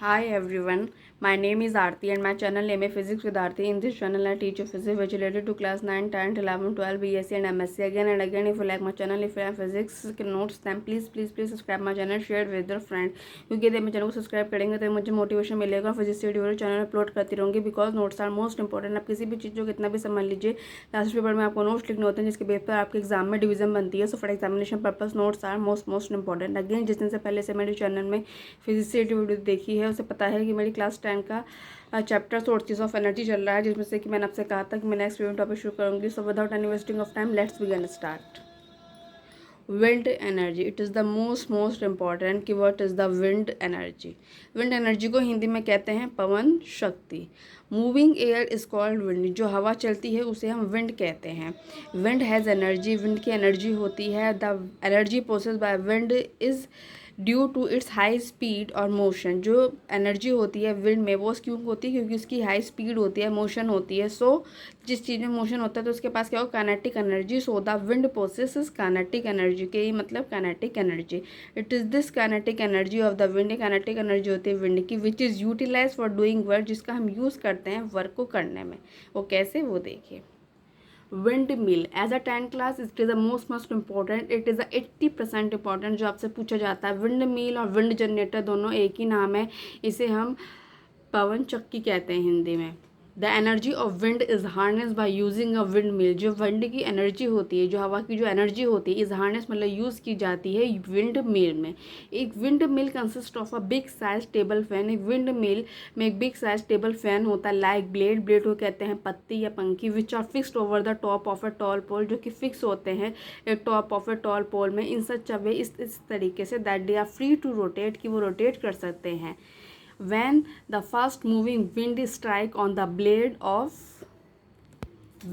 Hi everyone, my name is Aarti and my channel name is Physics with Aarti. In this channel I teach you physics which related to class 9, 10, 11, 12, BSc and MSc. Again and again, if you like my channel, if you have physics notes, then please subscribe my channel, share it with your friend. क्योंकि यदि मेरे channel को subscribe करेंगे तो मुझे motivation मिलेगा physics से video channel upload करती रहूँगी because notes are most important. आप किसी भी चीज़ को कितना भी समझ लीजिए, लास्ट पेपर में आपको नोट्स लिखने होते हैं जिसके बेस पर आपके एग्जाम में डिवीजन बनती है. So for examination purpose notes are most important. Again जिस दिन से पहले से मेरे चैनल में फिजिक्स से वीडियो देखी है उसे पता है कि मेरी क्लास 10 का चैप्टर सोर्सेज ऑफ एनर्जी चल रहा है, जिसमें से कि मैंने आपसे कहा था कि मैं नेक्स्ट वीडियो टॉपिक शुरू करूँगी. So without any wasting of time let's begin start. Wind energy, it is the most important कि what is the wind energy. Wind energy को हिंदी में कहते हैं पवन शक्ति. Moving air is called wind. जो हवा चलती है उसे हम विंड कहते हैं. विंड हैज़ एनर्जी, विंड की एनर्जी होती है. The energy process by wind is due to its high speed और मोशन. जो एनर्जी होती है विंड में वो क्यों होती है? क्योंकि उसकी हाई स्पीड होती है, मोशन होती है. सो जिस चीज़ में मोशन होता है तो उसके पास क्या हो, kinetic energy. So the wind process is kinetic energy. के मतलब kinetic energy. It is this kinetic energy of the wind. Kinetic energy होती है विंड की which is utilise for doing work, जिसका हम यूज़ करते हैं वर्क को करने में. वो कैसे, वो देखिए. Wind mill as a 10 class it is the most important. It is 80% important जो आपसे पूछा जाता है. विंड मिल और विंड जनरेटर दोनों एक ही नाम है. इसे हम पवन चक्की कहते हैं हिंदी में. The energy of wind is harness by using a wind mill. जो विंड की एनर्जी होती है, जो हवा की जो एनर्जी होती है, इज़ हार्नेस मतलब यूज़ की जाती है विंड मिल में. एक wind mill consist of a big size table fan. एक विंड मिल में एक बिग साइज टेबल फैन होता है लाइक ब्लेड. ब्लेड को कहते हैं पत्ती या पंखी. Which are fixed over the top of a tall pole. जो कि फिक्स होते हैं एक top of a tall pole में. इन सच अ वे, इस तरीके से that they are free to rotate, कि वो रोटेट कर सकते हैं. when the fast moving wind strike on the blade of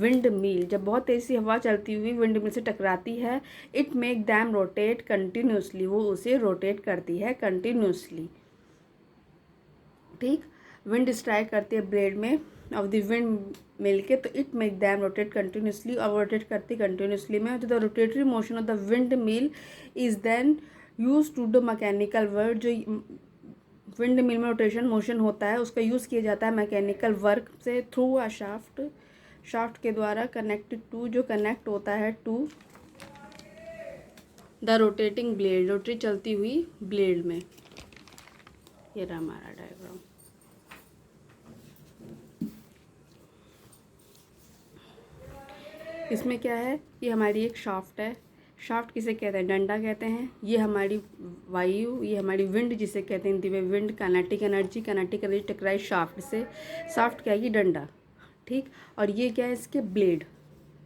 windmill, जब बहुत तेज़ी हवा चलती हुई विंड मिल से टकराती है, it make them rotate continuously. वो उसे रोटेट करती है कंटिन्यूसली. ठीक, विंड स्ट्राइक करती है ब्लेड में ऑफ द विंड मिल के, तो it make them rotate continuously. और रोटेट करती कंटिन्यूसली में. तो the rotatory motion of the wind mill is then use to the mechanical work. जो विंड मिल में रोटेशन मोशन होता है उसका यूज़ किया जाता है मैकेनिकल वर्क से थ्रू अ शाफ्ट. शाफ्ट के द्वारा कनेक्टेड टू, जो कनेक्ट होता है to the rotating blade, rotary चलती हुई ब्लेड में. ये रहा हमारा डायग्राम. इसमें क्या है, ये हमारी एक शाफ्ट है. शाफ्ट किसे कहते हैं, डंडा कहते हैं. ये हमारी वायु, ये हमारी विंड जिसे कहते हैं हिंदी में विंड. काइनेटिक एनर्जी टकराई शाफ्ट से. शाफ्ट क्या है, ये डंडा. ठीक, और ये क्या है, इसके ब्लेड.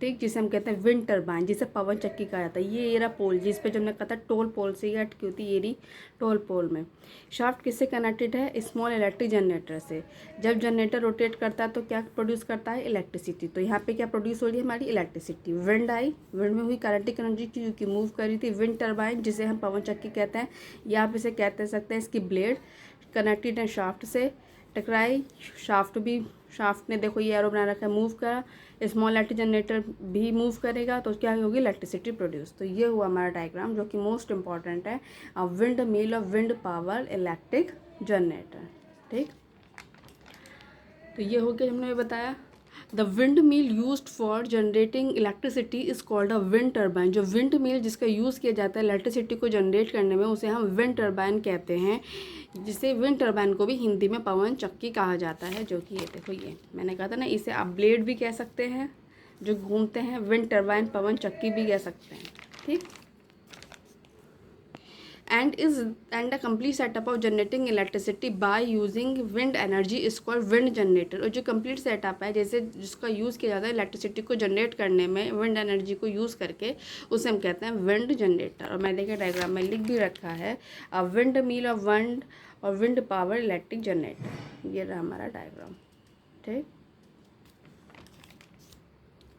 ठीक, जिसे हम कहते हैं विंड टरबाइन, जिसे पवन चक्की कहा जाता है. ये एरा पोल जिस पे जब मैं कहता टोल पोल से ये अटकी होती है, एरी टोल पोल में. शाफ्ट किससे कनेक्टेड है, स्मॉल इलेक्ट्रिक जनरेटर से. जब जनरेटर रोटेट करता है तो क्या प्रोड्यूस करता है, इलेक्ट्रिसिटी. तो यहाँ पे क्या प्रोड्यूस हो रही है, हमारी इलेक्ट्रिसिटी. विंड आई, विंड में हुई काइनेटिक एनर्जी जो कि मूव कर रही थी. विंड टरबाइन जिसे हम पवन चक्की कहते हैं, या आप इसे कहते सकते हैं इसकी ब्लेड कनेक्टेड है शाफ्ट से. टकराई शाफ्ट भी, शाफ्ट ने देखो ये एरो बना रखा है, मूव करा. स्मॉल इलेक्ट्रिक जनरेटर भी मूव करेगा तो क्या होगी, इलेक्ट्रिसिटी प्रोड्यूस. तो ये हुआ हमारा डायग्राम जो कि मोस्ट इंपॉर्टेंट है. Wind mill of wind power electric generator. ठीक, तो ये हो गया, हमने बताया. The wind mill use for generating electricity is called a wind turbine. जो विंड मिल जिसका यूज़ किया जाता है इलेक्ट्रिसिटी को जनरेट करने में, उसे हम विंड टर्बाइन कहते हैं. जिसे विंड टर्बाइन को भी हिंदी में पवन चक्की कहा जाता है. जो कि ये देखो, ये मैंने कहा था ना, इसे आप ब्लेड भी कह सकते हैं जो घूमते हैं. विंड टर्बाइन पवन चक्की भी कह सकते हैं. ठीक, and a complete setup of generating electricity by using wind energy is called wind generator. और जो complete setup है, जैसे जिसका यूज़ किया जाता है इलेक्ट्रिसिटी को जनरेट करने में विंड एनर्जी को यूज़ करके, उसे हम कहते हैं विंड जनरेटर. और मैंने देखिए डायग्राम में लिख भी रखा है, विंड मिल ऑफ विंड और विंड पावर इलेक्ट्रिक जनरेटर. ये रहा हमारा डायग्राम. ठीक,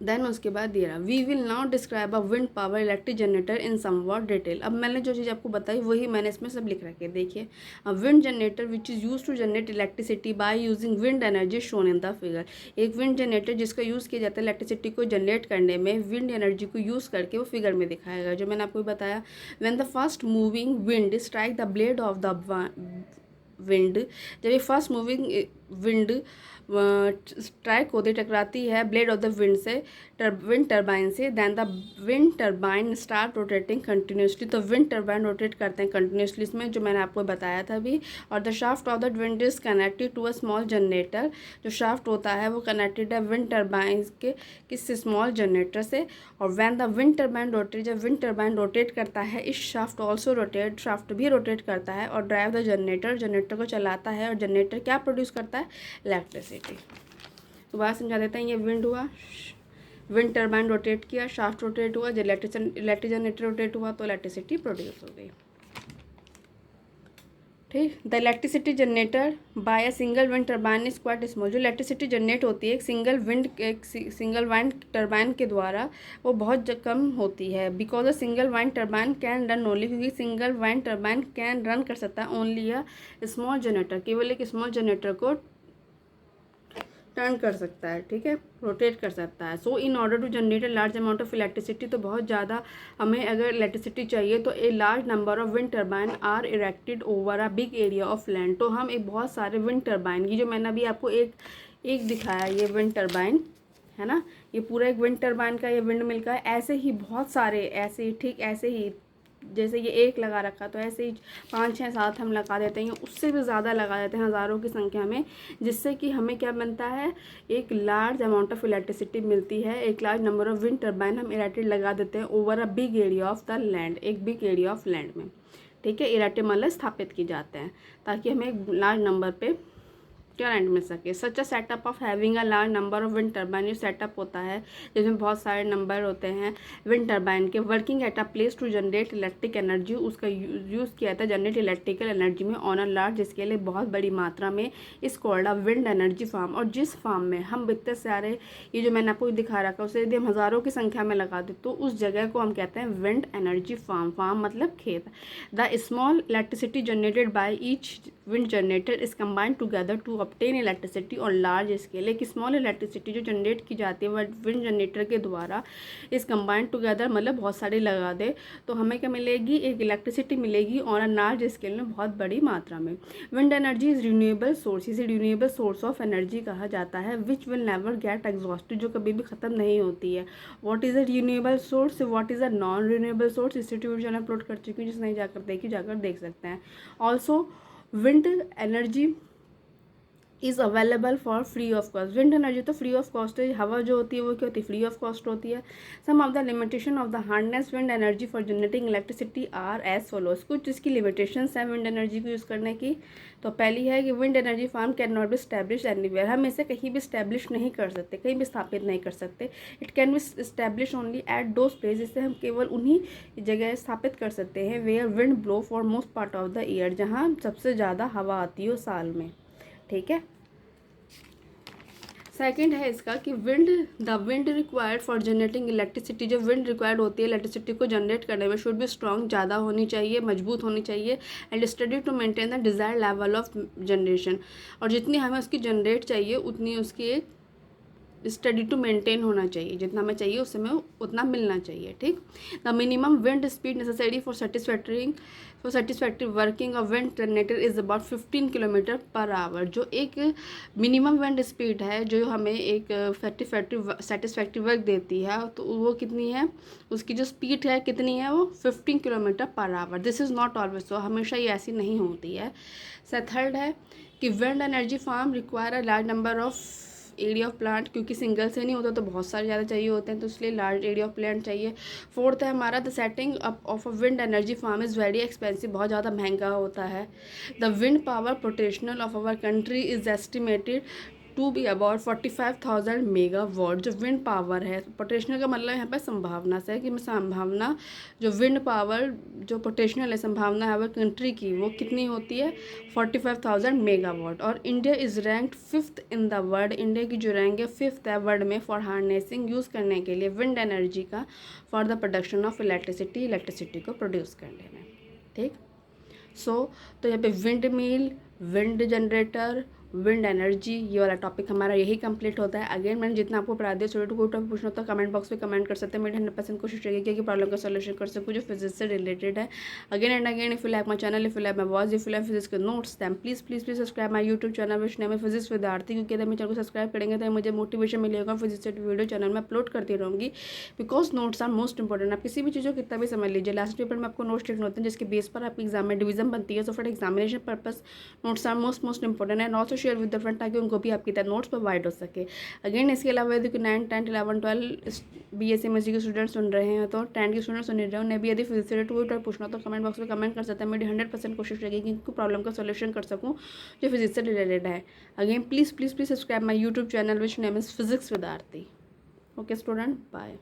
देन उसके बाद दे रहा, we will now describe a wind power electric generator in somewhat detail. अब मैंने जो चीज़ आपको बताई वही मैंने इसमें सब लिख रखे. देखिए, wind generator which is use to generate electricity by using wind energy shown in the figure. एक विंड जनरेटर जिसका यूज़ किया जाता है इलेक्ट्रिसिटी को जनरेट करने में विंड एनर्जी को यूज़ करके, वो फिगर में दिखाएगा जो मैंने आपको बताया. When the first moving wind strike the blade of the wind, जब ये फास्ट मूविंग विंड स्ट्राइक होती टकराती है ब्लेड ऑफ द विंड से, विंड टरबाइन से, then the wind turbine start rotating continuously. तो विंड टरबाइन रोटेट करते हैं कंटिन्यूसली इसमें, जो मैंने आपको बताया था अभी। और the shaft of the wind is connected to a small generator, जो शाफ्ट होता है वो कनेक्टेड है विंड टरबाइन के किसी स्मॉल जनरेटर से। और when the wind turbine rotate, जब विंड टरबाइन रोटेट करता है, इस शाफ्ट ऑल्सो रोटेट, शाफ्ट भी रोटेट करता है और ड्राइव द जनरेटर, जनरेटर को चलाता है। और जनरेटर क्या प्रोड्यूस करता है? इलेक्ट्रिसिटी। तो बात समझा देते हैं, ये विंड हुआ, विंड टरबाइन रोटेट किया, शाफ्ट रोटेट हुआ, जब इलेक्ट्रिक जनरेटर रोटेट हुआ तो इलेक्ट्रिसिटी प्रोड्यूस हो गई। ठीक, the electricity generator by a single wind turbine is quite small. जो इलेक्ट्रिसिटी जनरेट होती है एक सिंगल विंड टरबाइन के द्वारा, वो बहुत कम होती है। Because a single wind turbine can run only, क्योंकि single wind turbine can run कर सकता है ओनली अ स्मॉल जनरेटर, केवल एक स्मॉल जनरेटर को टर्न कर सकता है, ठीक है, रोटेट कर सकता है। So in order to generate a large amount of electricity, तो बहुत ज़्यादा हमें अगर इलेक्ट्रिसिटी चाहिए तो a large number of wind turbine are erected over a big area of land. तो हम एक बहुत सारे विंड टरबाइन, ये जो मैंने अभी आपको एक दिखाया, ये विंड टरबाइन है ना, ये पूरा एक विंड टरबाइन का, ये विंड मिल का है। ऐसे ही बहुत सारे, ऐसे ही ठीक ऐसे ही, जैसे ये एक लगा रखा तो ऐसे ही 5 6 7 हम लगा देते हैं, उससे भी ज़्यादा लगा देते हैं हज़ारों की संख्या में, जिससे कि हमें क्या बनता है? एक लार्ज अमाउंट ऑफ इलेक्ट्रिसिटी मिलती है। एक large number of wind turbine हम इरेक्टेड लगा देते हैं over a big area of the land, एक बिग एरिया ऑफ लैंड में, ठीक है, इरेक्टेड मतलब स्थापित की जाते हैं, ताकि हमें एक लार्ज नंबर पे करंट मिल सके। Such a setup of having a large number of wind turbine, ये सेटअप होता है जिसमें बहुत सारे नंबर होते हैं विंड टरबाइन के, working at a place to generate electric energy, उसका यूज़ किया था जनरेट इलेक्ट्रिकल एनर्जी में ऑन अ लार्ज स्केल, एक बहुत बड़ी मात्रा में, is called a wind energy farm. और जिस फार्म में हम इतने सारे, ये जो मैंने आपको दिखा रखा, उसे यदि हम हज़ारों की संख्या में लगा दें तो उस जगह को हम कहते हैं विंड एनर्जी फार्म। फार्म मतलब खेत। The small electricity generated by each wind generator is combined together to obtain electricity on large scale. एक स्मॉल इलेक्ट्रिसिटी जो जनरेट की जाती है विंड जनरेटर के द्वारा, इस कम्बाइंड टुगेदर मतलब बहुत सारी लगा दे तो हमें क्या मिलेगी? एक इलेक्ट्रिसिटी मिलेगी ऑन अ लार्ज स्केल में, बहुत बड़ी मात्रा में। Wind energy is renewable source, इसे रिन्यूएबल सोर्स ऑफ एनर्जी कहा जाता है, which will never get exhausted, जो कभी भी ख़त्म नहीं होती है। What is a renewable source, what is a non renewable source, इस यूट्यूब चैनल अपलोड कर चुकी हूँ, जिस नहीं जाकर देख सकते हैं। Also wind energy is available for free of cost. Wind energy तो फ्री ऑफ कॉस्ट है, हवा जो होती है वो क्या होती है? फ्री ऑफ कॉस्ट होती है। Some of the limitation of the hardness wind energy for generating electricity are as follows. कुछ इसकी लिमिटेशंस हैं विंड एनर्जी को यूज़ करने की। तो पहली है कि wind energy farm can not be establish anywhere, हम इसे कहीं भी स्टैब्लिश नहीं कर सकते, कहीं भी स्थापित नहीं कर सकते। It can be establish only at those places, इसे हम केवल उन्हीं जगह स्थापित कर सकते हैं where wind blow for most part of the year, जहाँ सबसे ज़्यादा हवा आती हो साल में, ठीक है। सेकंड है इसका कि the wind required for generating electricity, जो विंड रिक्वायर्ड होती है इलेक्ट्रिसिटी को जनरेट करने में, शुड बी स्ट्रॉन्ग, ज़्यादा होनी चाहिए, मजबूत होनी चाहिए, and steady to maintain the desired level of generation. और जितनी हमें उसकी जनरेट चाहिए उतनी उसकी एक स्टडी टू मेंटेन होना चाहिए, जितना हमें चाहिए उससे हमें उतना मिलना चाहिए, ठीक। The minimum wind speed necessary for satisfactory working of wind generator is about 15 kilometre per our. जो एक मिनिमम विंड स्पीड है जो हमें एक सेटिस्फैक्ट्री वर्क देती है, तो वो कितनी है? उसकी जो स्पीड है कितनी है? वो 15 kilometre per hour. This is not always so, हमेशा ये ऐसी नहीं होती है। थर्ड है कि wind energy farm require a large number of area of plant, क्योंकि सिंगल से नहीं होता तो बहुत सारे ज़्यादा चाहिए होते हैं, तो इसलिए लार्ज एरिया ऑफ प्लांट चाहिए। फोर्थ है हमारा the setting up of a wind energy farm is very expensive, बहुत ज़्यादा महंगा होता है। The wind power potential of our country is estimated to be about 45,000 megawatt. जो विंड पावर है, पोटेंशियल का मतलब यहाँ पर संभावना से है कि संभावना, जो विंड पावर जो पोटेंशियल है, संभावना है वह कंट्री की, वो कितनी होती है? 45,000 मेगावाट। और India is ranked 5th in the world, India की जो रैंक है 5th है वर्ल्ड में फॉर हार्नेसिंग, यूज़ करने के लिए विंड एनर्जी का, for the production of electricity को प्रोड्यूस करने में, ठीक। तो यहाँ पे wind mill, wind generator wind energy, ये वाला टॉपिक हमारा यही कंप्लीट होता है। अगेन मैंने जितना आपको पढ़ा दिया, स्टूडेंट को टॉपिक पूछना होता है कमेंट बॉक्स में कमेंट कर सकते हैं। मेरी 100% कोशिश रहेगी कि प्रॉब्लम का सॉल्यूशन कर सकूँ जो फिजिक्स से रिलेटेड है। Again and again, if you like my channel, if you like my voice, if you like physics के notes, then please please please subscribe my YouTube channel which name है physics with Aarti, क्योंकि अगर मैं channel को subscribe करेंगे तो मुझे motivation मिलेगा फिजिक्स से वीडियो चैनल में अपलोड करती रहूँगी, because notes are most important. आप किसी भी चीज़ को कितना भी समझ लीजिए, लास्ट पेपर में आपको नोट्स लिखने होते हैं जिसके बेस पर आपकी एग्जाम में डिवीजन बनती है। So for examination purpose notes are most important and also share with the friend, ताकि उनको भी आपकी तरह नोट्स प्रोवाइड हो सके। अगेन इसके अलावा यदि 9, 10, 11, 12 BSc MSc के स्टूडेंट सुन रहे हैं तो 10 के स्टूडेंट सुन रहे हैं, उन्हें भी यदि फिजिक्स से रिलेटेड पूछना तो कमेंट बॉक्स में कमेंट कर सकते हैं। मेरी 100% कोशिश रहेगी कि प्रॉब्लम का सॉल्यूशन कर सकूँ जो फिजिक्स से रिलेटेड है। Again please please please subscribe my YouTube channel which name is physics with Aarti. Okay student, bye.